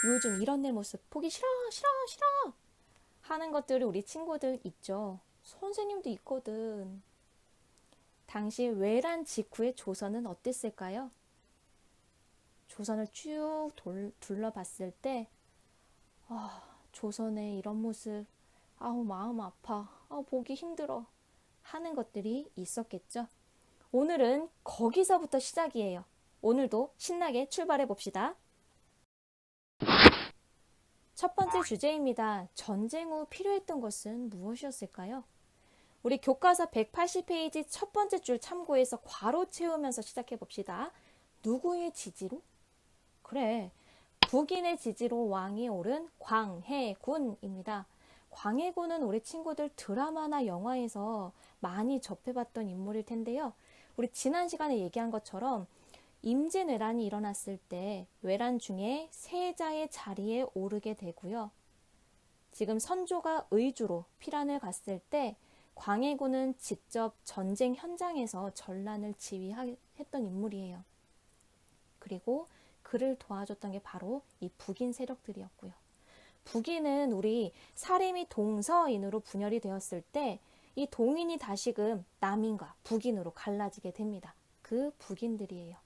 요즘 이런 내 모습 보기 싫어, 싫어, 싫어 하는 것들이 우리 친구들 있죠. 선생님도 있거든. 당시 외란 직후의 조선은 어땠을까요? 조선을 쭉 둘러봤을 때 조선의 이런 모습, 아우 마음 아파, 보기 힘들어 하는 것들이 있었겠죠. 오늘은 거기서부터 시작이에요. 오늘도 신나게 출발해 봅시다. 첫 번째 주제입니다. 전쟁 후 필요했던 것은 무엇이었을까요? 우리 교과서 180페이지 첫 번째 줄 참고해서 괄호 채우면서 시작해 봅시다. 누구의 지지로? 그래, 북인의 지지로 왕이 오른 광해군입니다. 광해군은 우리 친구들 드라마나 영화에서 많이 접해봤던 인물일 텐데요. 우리 지난 시간에 얘기한 것처럼 임진왜란이 일어났을 때 외란 중에 세자의 자리에 오르게 되고요. 지금 선조가 의주로 피란을 갔을 때 광해군은 직접 전쟁 현장에서 전란을 지휘했던 인물이에요. 그리고 그를 도와줬던 게 바로 이 북인 세력들이었고요. 북인은 우리 사림이 동서인으로 분열이 되었을 때 이 동인이 다시금 남인과 북인으로 갈라지게 됩니다. 그 북인들이에요.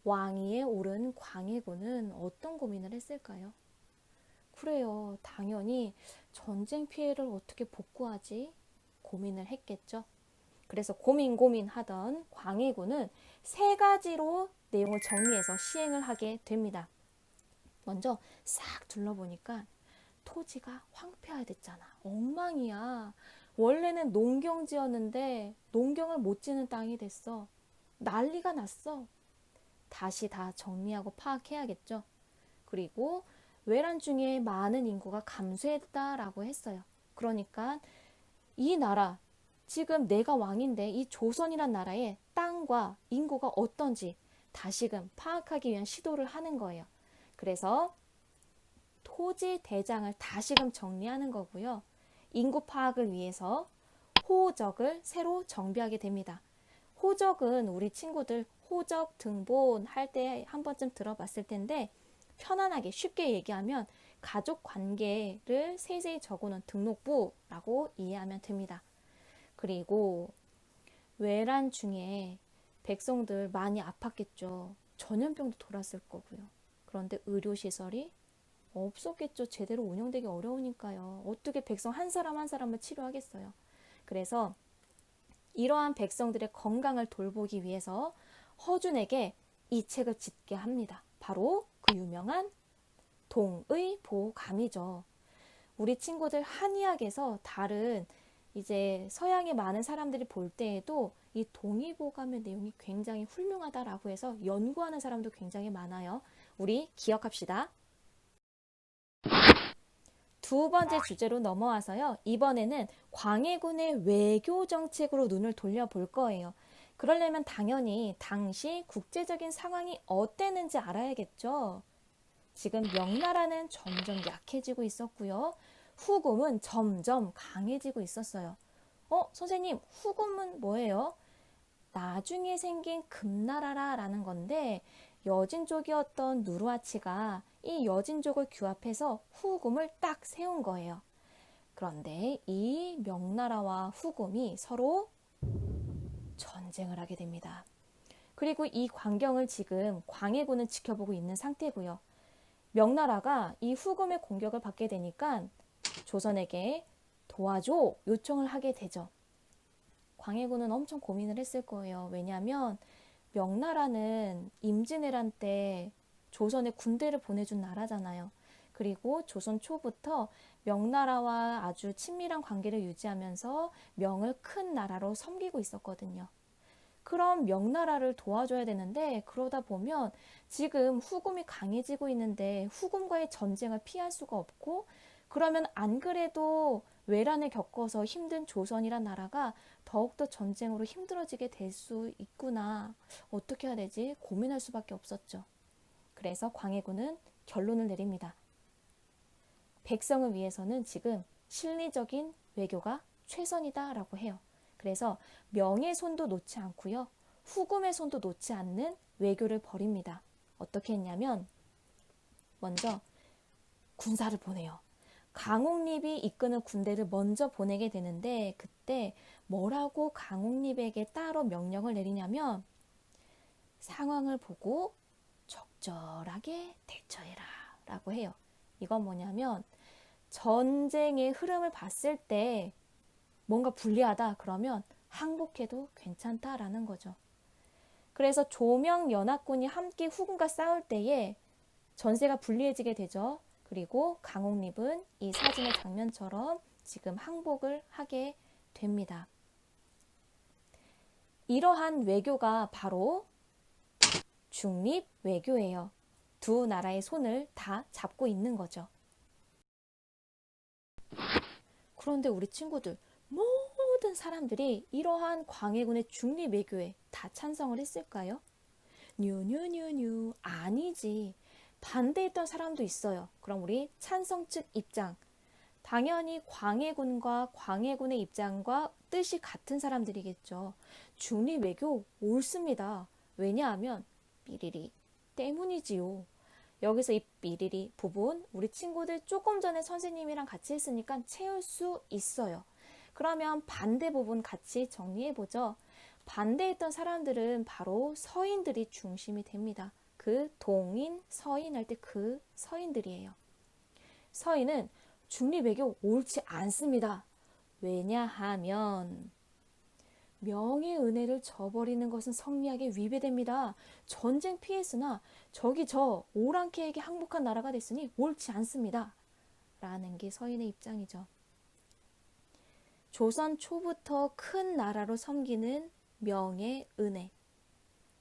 왕위에 오른 광해군은 어떤 고민을 했을까요? 그래요. 당연히 전쟁 피해를 어떻게 복구하지? 고민을 했겠죠. 그래서 고민하던 광해군은 세 가지로 내용을 정리해서 시행을 하게 됩니다. 먼저 싹 둘러보니까 토지가 황폐화됐잖아. 엉망이야. 원래는 농경지였는데 농경을 못 지는 땅이 됐어. 난리가 났어. 다시 다 정리하고 파악해야겠죠. 그리고 외란 중에 많은 인구가 감소했다라고 했어요. 그러니까 이 나라, 지금 내가 왕인데 이 조선이란 나라의 땅과 인구가 어떤지 다시금 파악하기 위한 시도를 하는 거예요. 그래서 토지 대장을 다시금 정리하는 거고요. 인구 파악을 위해서 호적을 새로 정비하게 됩니다. 호적은 우리 친구들 호적 등본 할 때 한 번쯤 들어봤을 텐데 편안하게 쉽게 얘기하면 가족 관계를 세세히 적어놓은 등록부라고 이해하면 됩니다. 그리고 외란 중에 백성들 많이 아팠겠죠. 전염병도 돌았을 거고요. 그런데 의료시설이 없었겠죠. 제대로 운영되기 어려우니까요. 어떻게 백성 한 사람 한 사람을 치료하겠어요. 그래서 이러한 백성들의 건강을 돌보기 위해서 허준에게 이 책을 짓게 합니다. 바로 그 유명한 동의보감이죠. 우리 친구들 한의학에서 다른 이제 서양의 많은 사람들이 볼 때에도 이 동의보감의 내용이 굉장히 훌륭하다라고 해서 연구하는 사람도 굉장히 많아요. 우리 기억합시다. 두 번째 주제로 넘어와서요. 이번에는 광해군의 외교 정책으로 눈을 돌려볼 거예요. 그러려면 당연히 당시 국제적인 상황이 어땠는지 알아야겠죠. 지금 명나라는 점점 약해지고 있었고요. 후금은 점점 강해지고 있었어요. 선생님, 후금은 뭐예요? 나중에 생긴 금나라라는 건데 여진족이었던 누르하치가 이 여진족을 규합해서 후금을 딱 세운 거예요. 그런데 이 명나라와 후금이 서로 전쟁을 하게 됩니다. 그리고 이 광경을 지금 광해군은 지켜보고 있는 상태고요. 명나라가 이 후금의 공격을 받게 되니까 조선에게 도와줘 요청을 하게 되죠. 광해군은 엄청 고민을 했을 거예요. 왜냐하면 명나라는 임진왜란 때 조선에 군대를 보내준 나라잖아요. 그리고 조선 초부터 명나라와 아주 친밀한 관계를 유지하면서 명을 큰 나라로 섬기고 있었거든요. 그럼 명나라를 도와줘야 되는데 그러다 보면 지금 후금이 강해지고 있는데 후금과의 전쟁을 피할 수가 없고 그러면 안 그래도 외란을 겪어서 힘든 조선이란 나라가 더욱더 전쟁으로 힘들어지게 될 수 있구나. 어떻게 해야 되지? 고민할 수밖에 없었죠. 그래서 광해군은 결론을 내립니다. 백성을 위해서는 지금 실리적인 외교가 최선이다라고 해요. 그래서 명의 손도 놓지 않고요. 후금의 손도 놓지 않는 외교를 벌입니다. 어떻게 했냐면 먼저 군사를 보내요. 강옥립이 이끄는 군대를 먼저 보내게 되는데 그때 뭐라고 강옥립에게 따로 명령을 내리냐면 상황을 보고 적절하게 대처해라 라고 해요. 이건 뭐냐면 전쟁의 흐름을 봤을 때 뭔가 불리하다 그러면 항복해도 괜찮다라는 거죠. 그래서 조명연합군이 함께 후군과 싸울 때에 전세가 불리해지게 되죠. 그리고 강옥립은 이 사진의 장면처럼 지금 항복을 하게 됩니다. 이러한 외교가 바로 중립 외교예요. 두 나라의 손을 다 잡고 있는 거죠. 그런데 우리 친구들, 모든 사람들이 이러한 광해군의 중립 외교에 다 찬성을 했을까요? 뉴뉴뉴뉴 아니지. 반대했던 사람도 있어요. 그럼 우리 찬성 측 입장. 당연히 광해군과 광해군의 입장과 뜻이 같은 사람들이겠죠. 중립 외교 옳습니다. 왜냐하면 삐리리 때문이지요. 여기서 이 삐리리 부분 우리 친구들 조금 전에 선생님이랑 같이 했으니까 채울 수 있어요. 그러면 반대 부분 같이 정리해보죠. 반대했던 사람들은 바로 서인들이 중심이 됩니다. 그 동인, 서인 할 때 그 서인들이에요. 서인은 중립외교 옳지 않습니다. 왜냐하면 명예은혜를 저버리는 것은 성리학에 위배됩니다. 전쟁 피했으나 저기 저 오랑캐에게 항복한 나라가 됐으니 옳지 않습니다. 라는 게 서인의 입장이죠. 조선 초부터 큰 나라로 섬기는 명예은혜.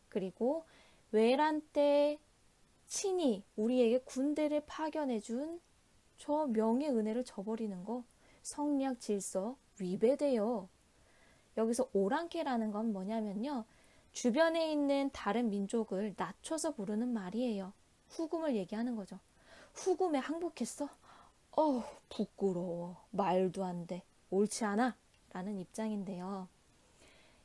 그리고 외란 때 친히 우리에게 군대를 파견해준 저 명예은혜를 저버리는 거 성리학 질서 위배돼요. 여기서 오랑캐라는 건 뭐냐면요. 주변에 있는 다른 민족을 낮춰서 부르는 말이에요. 후금을 얘기하는 거죠. 후금에 항복했어? 부끄러워. 말도 안 돼. 옳지 않아. 라는 입장인데요.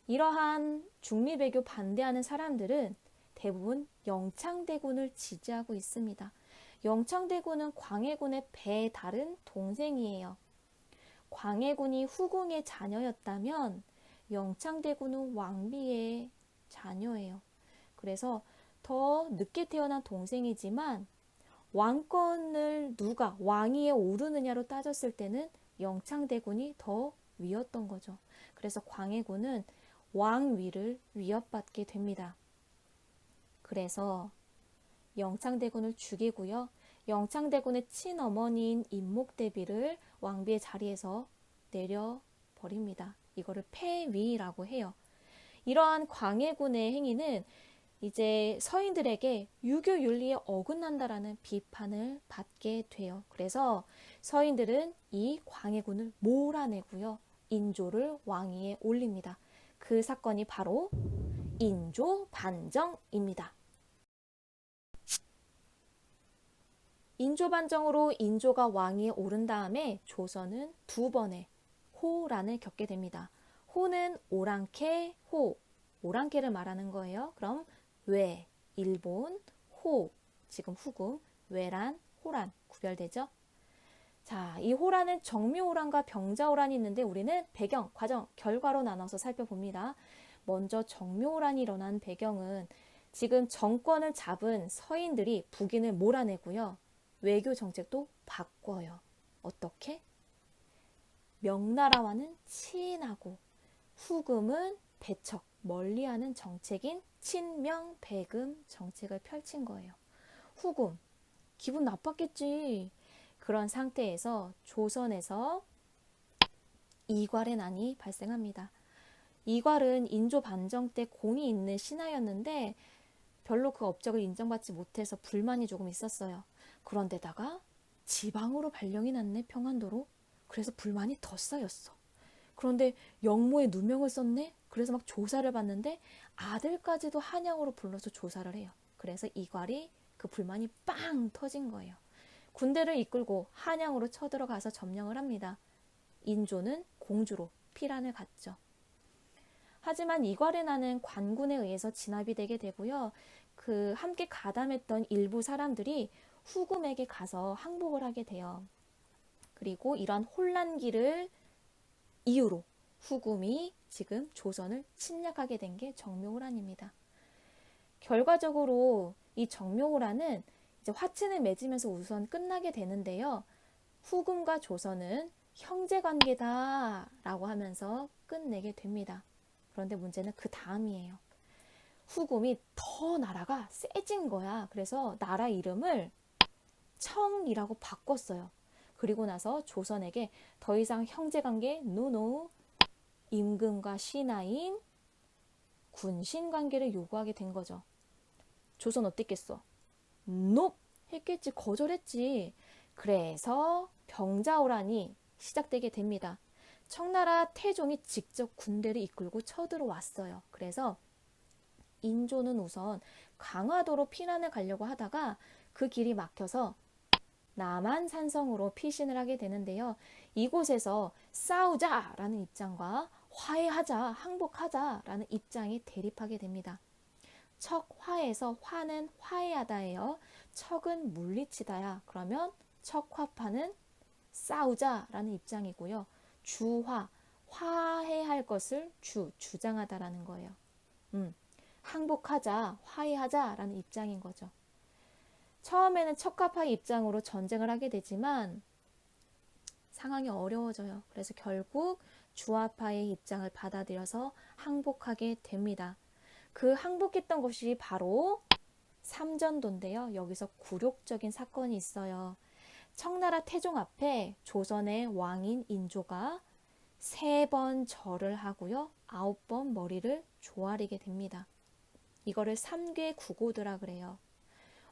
이러한 중립외교 반대하는 사람들은 대부분 영창대군을 지지하고 있습니다. 영창대군은 광해군의 배다른 동생이에요. 광해군이 후궁의 자녀였다면 영창대군은 왕비의 자녀예요. 그래서 더 늦게 태어난 동생이지만 왕권을 누가 왕위에 오르느냐로 따졌을 때는 영창대군이 더 위였던 거죠. 그래서 광해군은 왕위를 위협받게 됩니다. 그래서 영창대군을 죽이고요. 영창대군의 친어머니인 임목대비를 왕비의 자리에서 내려버립니다. 이거를 폐위라고 해요. 이러한 광해군의 행위는 이제 서인들에게 유교 윤리에 어긋난다라는 비판을 받게 돼요. 그래서 서인들은 이 광해군을 몰아내고요. 인조를 왕위에 올립니다. 그 사건이 바로 인조 반정입니다. 인조 반정으로 인조가 왕위에 오른 다음에 조선은 두 번의 호란을 겪게 됩니다. 호는 오랑캐, 호, 오랑캐를 말하는 거예요. 그럼 외, 일본, 호, 지금 후금, 외란, 호란 구별되죠? 자, 이 호란은 정묘호란과 병자호란이 있는데 우리는 배경, 과정, 결과로 나눠서 살펴봅니다. 먼저 정묘호란이 일어난 배경은 지금 정권을 잡은 서인들이 북인을 몰아내고요. 외교 정책도 바꿔요. 어떻게? 명나라와는 친하고 후금은 배척, 멀리하는 정책인 친명배금 정책을 펼친 거예요. 후금, 기분 나빴겠지. 그런 상태에서 조선에서 이괄의 난이 발생합니다. 이괄은 인조 반정 때 공이 있는 신하였는데 별로 그 업적을 인정받지 못해서 불만이 조금 있었어요. 그런데다가 지방으로 발령이 났네, 평안도로. 그래서 불만이 더 쌓였어. 그런데 영모에 누명을 썼네. 그래서 막 조사를 받는데 아들까지도 한양으로 불러서 조사를 해요. 그래서 이괄이 그 불만이 빵 터진 거예요. 군대를 이끌고 한양으로 쳐들어가서 점령을 합니다. 인조는 공주로 피란을 갔죠. 하지만 이괄의 난은 관군에 의해서 진압이 되게 되고요. 그 함께 가담했던 일부 사람들이 후금에게 가서 항복을 하게 돼요. 그리고 이런 혼란기를 이유로 후금이 지금 조선을 침략하게 된 게 정묘호란입니다. 결과적으로 이 정묘호란은 이제 화친을 맺으면서 우선 끝나게 되는데요. 후금과 조선은 형제관계다라고 하면서 끝내게 됩니다. 그런데 문제는 그 다음이에요. 후금이 더 나라가 세진 거야. 그래서 나라 이름을 청이라고 바꿨어요. 그리고 나서 조선에게 더 이상 형제관계 노노, 임금과 신하인 군신관계를 요구하게 된 거죠. 조선 어땠겠어? 높 했겠지, 거절했지. 그래서 병자호란이 시작되게 됩니다. 청나라 태종이 직접 군대를 이끌고 쳐들어왔어요. 그래서 인조는 우선 강화도로 피난을 가려고 하다가 그 길이 막혀서 남한산성으로 피신을 하게 되는데요. 이곳에서 싸우자라는 입장과 화해하자, 항복하자라는 입장이 대립하게 됩니다. 척화에서 화는 화해하다예요. 척은 물리치다야. 그러면 척화파는 싸우자라는 입장이고요. 주화, 화해할 것을 주장하다라는 거예요. 항복하자, 화해하자라는 입장인 거죠. 처음에는 척화파의 입장으로 전쟁을 하게 되지만 상황이 어려워져요. 그래서 결국 주화파의 입장을 받아들여서 항복하게 됩니다. 그 항복했던 것이 바로 삼전도인데요. 여기서 굴욕적인 사건이 있어요. 청나라 태종 앞에 조선의 왕인 인조가 3번 절을 하고요. 9번 머리를 조아리게 됩니다. 이거를 삼괴구고드라 그래요.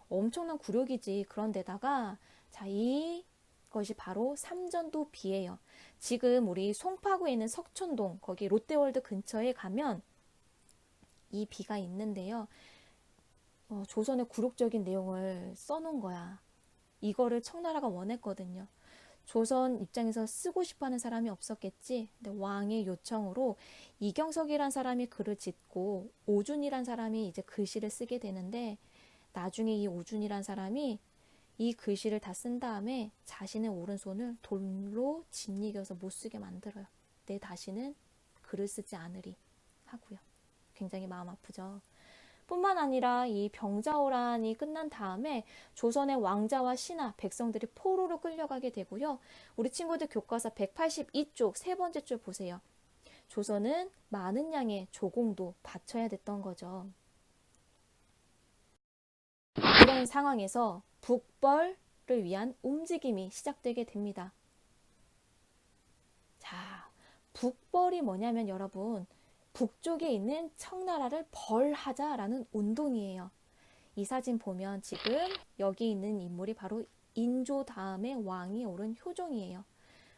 엄청난 굴욕이지. 그런데다가 자, 이것이 바로 삼전도 비예요. 지금 우리 송파구에 있는 석촌동 거기 롯데월드 근처에 가면 이 비가 있는데요. 조선의 굴욕적인 내용을 써놓은 거야. 이거를 청나라가 원했거든요. 조선 입장에서 쓰고 싶어하는 사람이 없었겠지. 근데 왕의 요청으로 이경석이란 사람이 글을 짓고 오준이란 사람이 이제 글씨를 쓰게 되는데 나중에 이 오준이란 사람이 이 글씨를 다 쓴 다음에 자신의 오른손을 돌로 짓이겨서 못 쓰게 만들어요. 내 다시는 글을 쓰지 않으리 하고요. 굉장히 마음 아프죠. 뿐만 아니라 이 병자호란이 끝난 다음에 조선의 왕자와 신하, 백성들이 포로로 끌려가게 되고요. 우리 친구들 교과서 182쪽 세 번째 줄 보세요. 조선은 많은 양의 조공도 바쳐야 됐던 거죠. 이런 상황에서 북벌을 위한 움직임이 시작되게 됩니다. 자, 북벌이 뭐냐면 여러분, 북쪽에 있는 청나라를 벌하자라는 운동이에요. 이 사진 보면 지금 여기 있는 인물이 바로 인조 다음에 왕이 오른 효종이에요.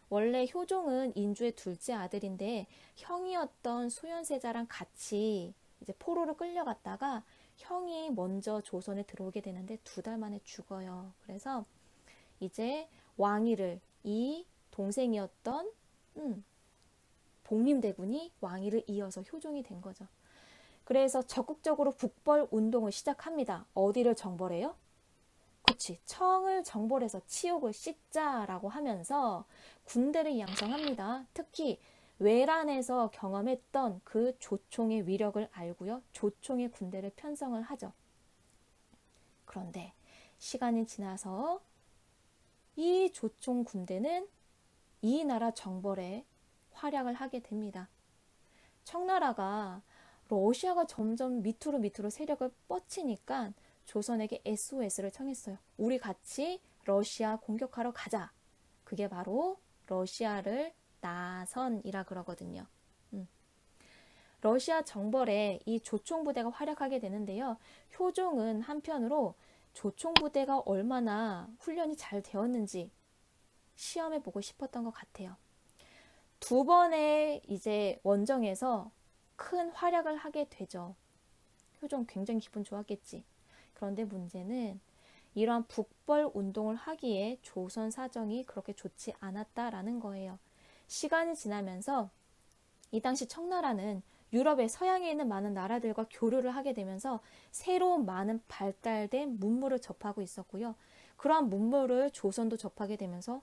원래 효종은 인조의 둘째 아들인데 형이었던 소현세자랑 같이 이제 포로로 끌려갔다가 형이 먼저 조선에 들어오게 되는데 2달 만에 죽어요. 그래서 이제 왕위를 이 동생이었던 복림대군이 왕위를 이어서 효종이 된 거죠. 그래서 적극적으로 북벌 운동을 시작합니다. 어디를 정벌해요? 그치, 청을 정벌해서 치욕을 씻자라고 하면서 군대를 양성합니다. 특히 외란에서 경험했던 그 조총의 위력을 알고요. 조총의 군대를 편성을 하죠. 그런데 시간이 지나서 이 조총 군대는 이 나라 정벌에 활약을 하게 됩니다. 청나라가 러시아가 점점 밑으로 세력을 뻗치니까 조선에게 SOS를 청했어요. 우리 같이 러시아 공격하러 가자. 그게 바로 러시아를 나선이라 그러거든요. 러시아 정벌에 이 조총부대가 활약하게 되는데요. 효종은 한편으로 조총부대가 얼마나 훈련이 잘 되었는지 시험해보고 싶었던 것 같아요. 2번의 이제 원정에서 큰 활약을 하게 되죠. 효종 굉장히 기분 좋았겠지. 그런데 문제는 이러한 북벌 운동을 하기에 조선 사정이 그렇게 좋지 않았다라는 거예요. 시간이 지나면서 이 당시 청나라는 유럽의 서양에 있는 많은 나라들과 교류를 하게 되면서 새로운 많은 발달된 문물을 접하고 있었고요. 그러한 문물을 조선도 접하게 되면서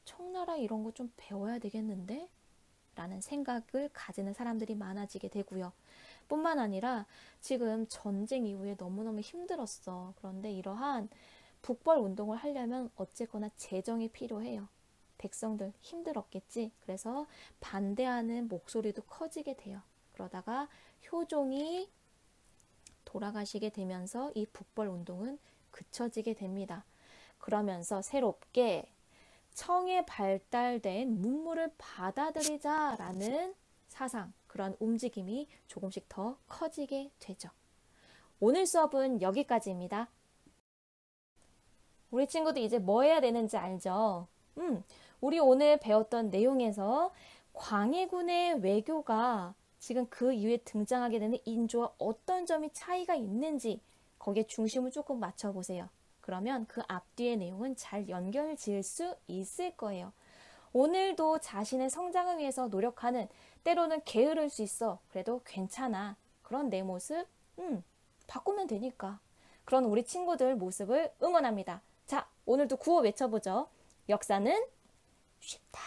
청나라 이런 거 좀 배워야 되겠는데? 라는 생각을 가지는 사람들이 많아지게 되고요. 뿐만 아니라 지금 전쟁 이후에 너무너무 힘들었어. 그런데 이러한 북벌 운동을 하려면 어쨌거나 재정이 필요해요. 백성들 힘들었겠지. 그래서 반대하는 목소리도 커지게 돼요. 그러다가 효종이 돌아가시게 되면서 이 북벌 운동은 그쳐지게 됩니다. 그러면서 새롭게 청에 발달된 문물을 받아들이자라는 사상, 그런 움직임이 조금씩 더 커지게 되죠. 오늘 수업은 여기까지입니다. 우리 친구들 이제 뭐 해야 되는지 알죠? 우리 오늘 배웠던 내용에서 광해군의 외교가 지금 그 이후에 등장하게 되는 인조와 어떤 점이 차이가 있는지 거기에 중심을 조금 맞춰보세요. 그러면 그 앞뒤의 내용은 잘 연결 지을 수 있을 거예요. 오늘도 자신의 성장을 위해서 노력하는, 때로는 게으를 수 있어. 그래도 괜찮아. 그런 내 모습, 바꾸면 되니까. 그런 우리 친구들 모습을 응원합니다. 자, 오늘도 구호 외쳐보죠. 역사는 쉽다.